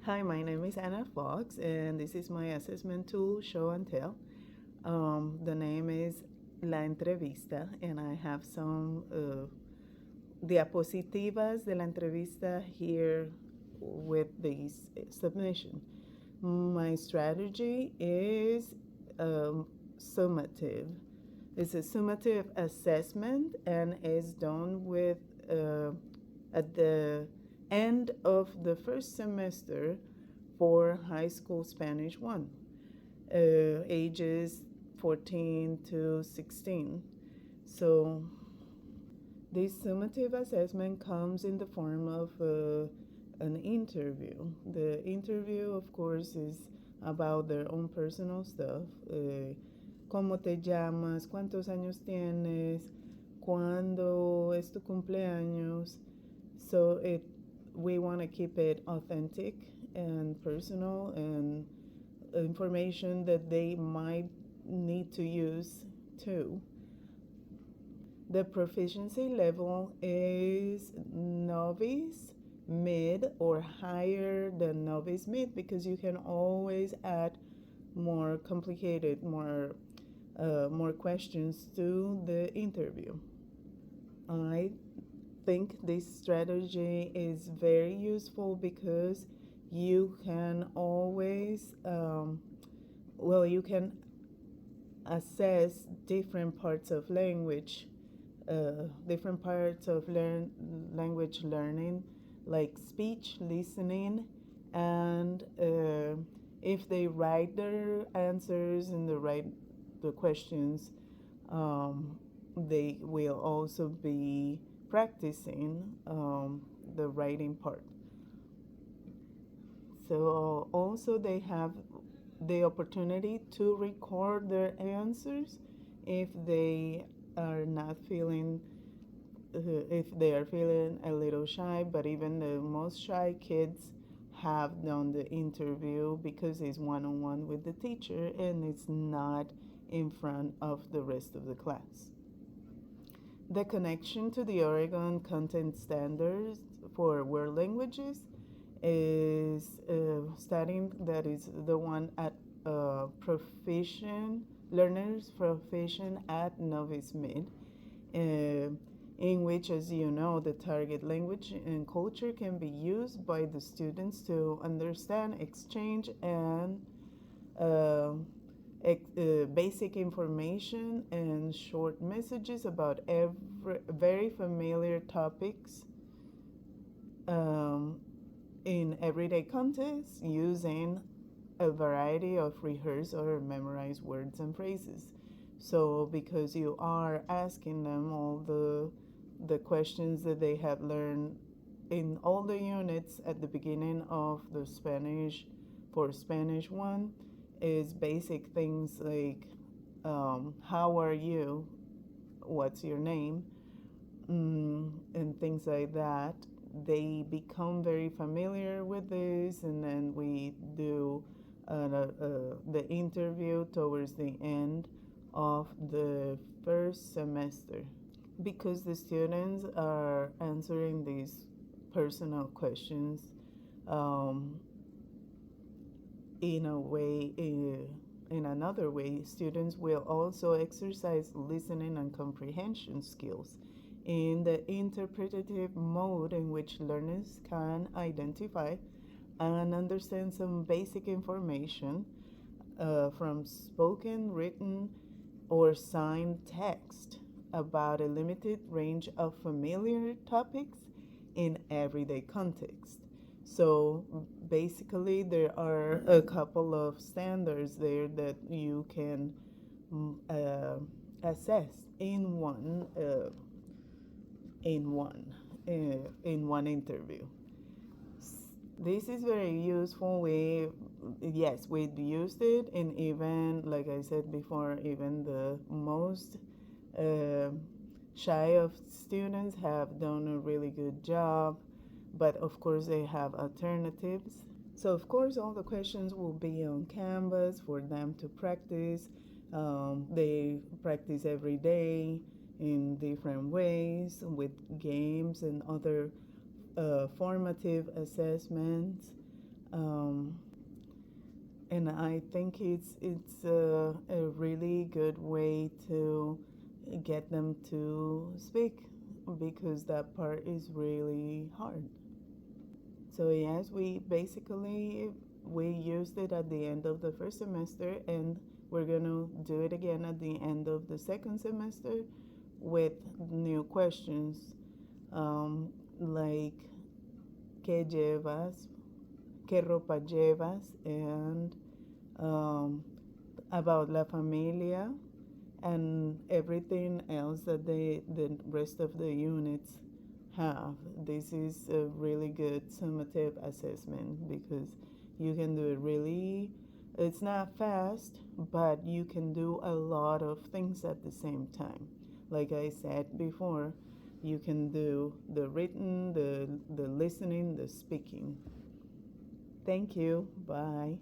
Hi, my name is Anna Fox, and this is my assessment tool, Show and Tell. The name is La Entrevista, and I have some diapositivas de la entrevista here with this submission. My strategy is summative. It's a summative assessment and is done with at the end of the first semester for high school Spanish 1, ages 14 to 16. So this summative assessment comes in the form of an interview. The interview, of course, is about their own personal stuff. ¿Cómo te llamas? ¿Cuántos años tienes? ¿Cuándo es tu cumpleaños? So we want to keep it authentic and personal and information that they might need to use too. The proficiency level is novice, mid, or higher than novice mid because you can always add more complicated, more questions to the interview. I think this strategy is very useful because you can always, you can assess different parts of language, different parts of language learning, like speech, listening, and if they write their answers and the questions, they will also be practicing the writing part. So also they have the opportunity to record their answers if they are not feeling, if they are feeling a little shy, but even the most shy kids have done the interview because it's one-on-one with the teacher and it's not in front of the rest of the class. The connection to the Oregon Content Standards for World Languages is studying that is the one at proficient learners proficient at novice mid, in which, as you know, the target language and culture can be used by the students to understand, exchange, and basic information and short messages about very familiar topics in everyday context using a variety of rehearsed or memorized words and phrases. So because you are asking them all the questions that they have learned in all the units at the beginning of the Spanish for Spanish 1, is basic things like how are you, what's your name, and things like that. They become very familiar with this, and then we do the interview towards the end of the first semester. Because the students are answering these personal questions in a way, in another way, students will also exercise listening and comprehension skills in the interpretative mode, in which learners can identify and understand some basic information from spoken, written, or signed text about a limited range of familiar topics in everyday context. So basically, there are a couple of standards there that you can assess in one interview. This is very useful. We've used it, and even, like I said before, even the most shy of students have done a really good job, but of course they have alternatives. So of course all the questions will be on Canvas for them to practice. They practice every day in different ways with games and other formative assessments. Um, and I think it's a really good way to get them to speak, because that part is really hard. So yes, we used it at the end of the first semester, and we're gonna do it again at the end of the second semester with new questions, like ¿qué llevas? ¿Qué ropa llevas? And um, about la familia, and everything else that the rest of the units have. This is a really good summative assessment because you can do it really, it's not fast, but you can do a lot of things at the same time. Like I said before, you can do the written, the listening, the speaking. Thank you. Bye.